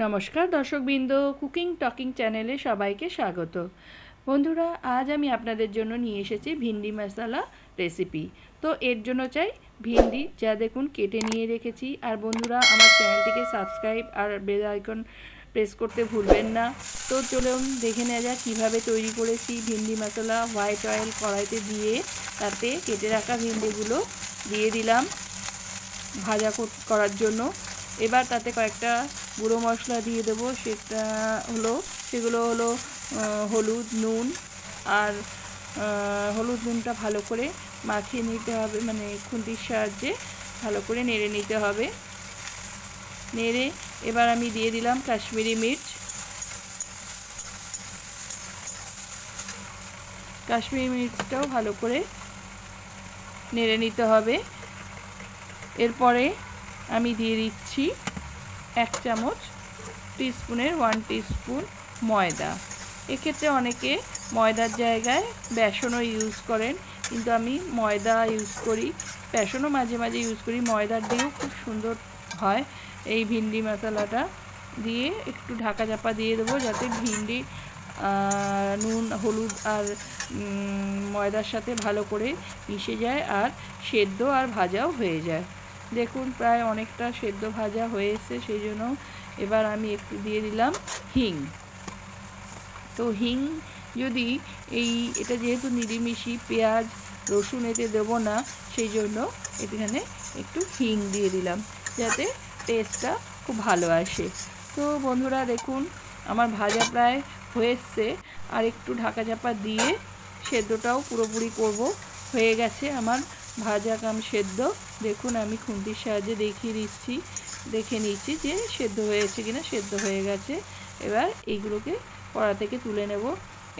নমস্কার দর্শকবৃন্দ, cooking talking চ্যানেলে সবাইকে স্বাগত। বন্ধুরা, আজ আমি আপনাদের জন্য নিয়ে এসেছি ভিন্ডি মশলা রেসিপি। তো এর জন্য চাই ভিন্ডি, যা দেখুন কেটে নিয়ে রেখেছি। আর বন্ধুরা, আমার চ্যানেলটিকে সাবস্ক্রাইব আর বেল আইকন প্রেস করতে ভুলবেন না। তো চলুন দেখে নেওয়া যাক কীভাবে তৈরি করেছি ভিন্ডি মশলা। হোয়াইট অয়েল কড়াইতে দিয়ে তাতে কেটে রাখা ভিন্ডিগুলো দিয়ে দিলাম ভাজা করার জন্য। এবার তাতে কয়েকটা গুঁড়ো মশলা দিয়ে দেবো, সেগুলো হলো হলুদ, নুন। আর হলুদ নুনটা ভালো করে মাখিয়ে নিতে হবে, মানে খুন্তির সাহায্যে ভালো করে নেড়ে নিতে হবে। নেড়ে এবার আমি দিয়ে দিলাম কাশ্মীরি মির্চ। কাশ্মীরি মির্চটাও ভালো করে নেড়ে নিতে হবে। এরপরে আমি দিয়ে দিচ্ছি 1 চামচ টিস্পুনের 1 টিস্পুন ময়দা। এক্ষেত্রে অনেকে ময়দার জায়গায় বেসনও ইউজ করেন, কিন্তু আমি ময়দা ইউজ করি। বেসনও মাঝে মাঝে ইউজ করি, ময়দার দিয়েও খুব সুন্দর হয়। এই ভিন্ডি মশলাটা দিয়ে একটু ঢাকা চাপা দিয়ে দেবো, যাতে ভিন্ডি নুন, হলুদ আর ময়দার সাথে ভালো করে মিশে যায় আর সেদ্ধ আর ভাজাও হয়ে যায়। দেখুন প্রায় অনেকটা সেদ্ধ ভাজা হয়েছে, সেই জন্য এবার আমি একটু দিয়ে দিলাম হিং। তো হিং যদি এটা যেহেতু নিরামিষি, পেঁয়াজ রসুন এতে দেবো না, সেই জন্য এখানে একটু হিং দিয়ে দিলাম, যাতে টেস্টটা খুব ভালো আসে। তো বন্ধুরা দেখুন আমার ভাজা প্রায় হয়েছে, আর একটু ঢাকা চাপা দিয়ে সেদ্ধটাও পুরোপুরি করব। হয়ে গেছে আমার ভাজা কাম সেদ্ধ। দেখুন আমি খুন্তির সাহায্যে দেখে নিচ্ছি যে সেদ্ধ হয়েছে কিনা। সেদ্ধ হয়ে গেছে। এবার এইগুলোকে কড়া থেকে তুলে নেব।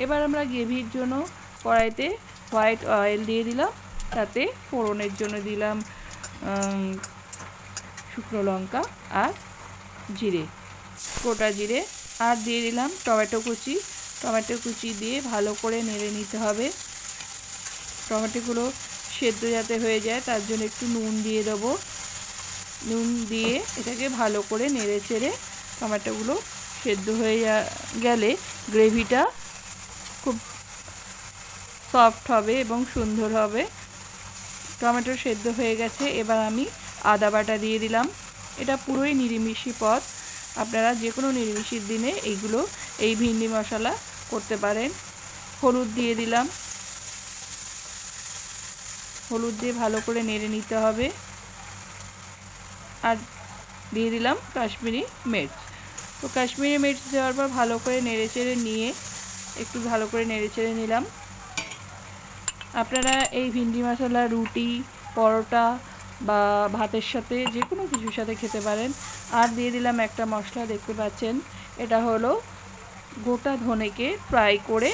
এবার আমরা গ্রেভির জন্য কড়াইতে হোয়াইট অয়েল দিয়ে দিলাম, তাতে ফোড়নের জন্য দিলাম শুকনো লঙ্কা আর জিরে, গোটা জিরে। আর দিয়ে দিলাম টমেটো কুচি দিয়ে ভালো করে নেড়ে নিতে হবে। টমেটোগুলো সেদ্ধ যাতে হয়ে যায় তার জন্য একটু নুন দিয়ে দেবো। নুন দিয়ে এটাকে ভালো করে নেড়ে চেড়ে টমেটোগুলো সেদ্ধ হয়ে গেলে গ্রেভিটা খুব সফট হবে এবং সুন্দর হবে। টমেটো সেদ্ধ হয়ে গেছে। এবার আমি আদা বাটা দিয়ে দিলাম। এটা পুরোই নিরামিষি পদ, আপনারা যে কোনো নিরামিষের দিনে এই ভিন্ডি মশলা করতে পারেন। হলুদ দিয়ে দিলাম, হলুদ দিয়ে ভালো করে নেড়ে নিতে হবে। আর দিয়ে দিলাম কাশ্মীরি মির্চ। তো কাশ্মীরি মির্চ দেওয়ার পর ভালো করে নেড়েচেড়ে নিলাম। আপনারা এই ভিন্ডি মশলা রুটি, পরোটা বা ভাতের সাথে যে কোনো কিছুর সাথে খেতে পারেন। আর দিয়ে দিলাম একটা মশলা, দেখতে পাচ্ছেন, এটা হলো গোটা ধনেকে ফ্রাই করে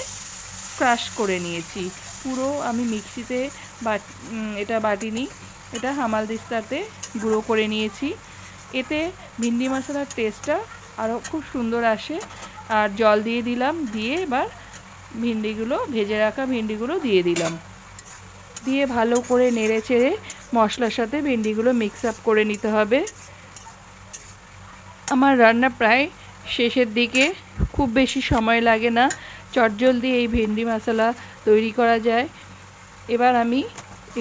ক্রাশ করে নিয়েছি। পুরো আমি মিক্সিতে এটা বাটিনি, এটা হামালদিস্তাতে গুঁড়ো করে নিয়েছি। এতে ভিন্ডি মশলার টেস্টটা আরও খুব সুন্দর আসে। আর জল দিয়ে দিলাম, দিয়ে এবার ভেজে রাখা ভিন্ডিগুলো দিয়ে দিলাম। দিয়ে ভালো করে নেড়ে চেড়ে মশলার সাথে ভিন্ডিগুলো মিক্স আপ করে নিতে হবে। আমার রান্না প্রায় শেষের দিকে, খুব বেশি সময় লাগে না, চটজলদি এই ভিন্ডি মশলা তৈরি করা যায়। এবার আমি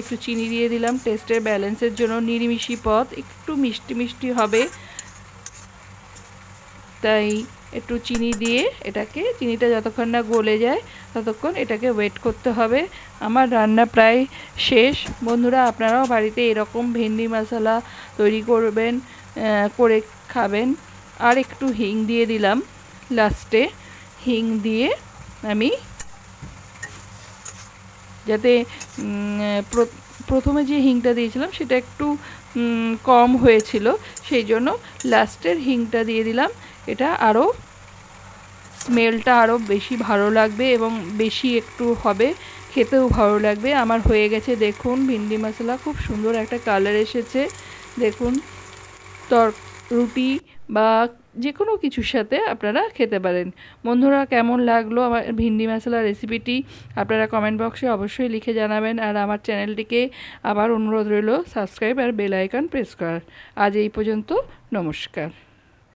একটু চিনি দিয়ে দিলাম টেস্টের ব্যালেন্সের জন্য। নিরামিষি পদ একটু মিষ্টি মিষ্টি হবে, তাই একটু চিনি দিয়ে চিনিটা যতক্ষণ না গলে যায় ততক্ষণ এটাকে ওয়েট করতে হবে। আমার রান্না প্রায় শেষ। বন্ধুরা, আপনারাও বাড়িতে এরকম ভিন্ডি মশলা তৈরি করবেন, করে খাবেন। আর একটু হিং দিয়ে দিলাম লাস্টে। হিং দিয়ে আমি যাতে প্রথমে যে হিংটা দিয়েছিলাম সেটা একটু কম হয়েছিল, সেই জন্য লাস্টের হিংটা দিয়ে দিলাম। এটা আরও স্মেলটা আরও বেশি ভালো লাগবে এবং বেশি একটু হবে, খেতেও ভালো লাগবে। আমার হয়ে গেছে, দেখুন ভিন্ডি মশলা খুব সুন্দর একটা কালার এসেছে। দেখুন রুটি বা যে কোনো কিছুর সাথে আপনারা খেতে পারেন। বন্ধুরা, কেমন লাগলো আমার ভিন্ডি মশলা রেসিপিটি আপনারা কমেন্ট বক্সে অবশ্যই লিখে জানাবেন। আর আমার চ্যানেলটিকে আবার অনুরোধ রইল সাবস্ক্রাইব আর বেল আইকন প্রেস করার। আজ এই পর্যন্ত, নমস্কার।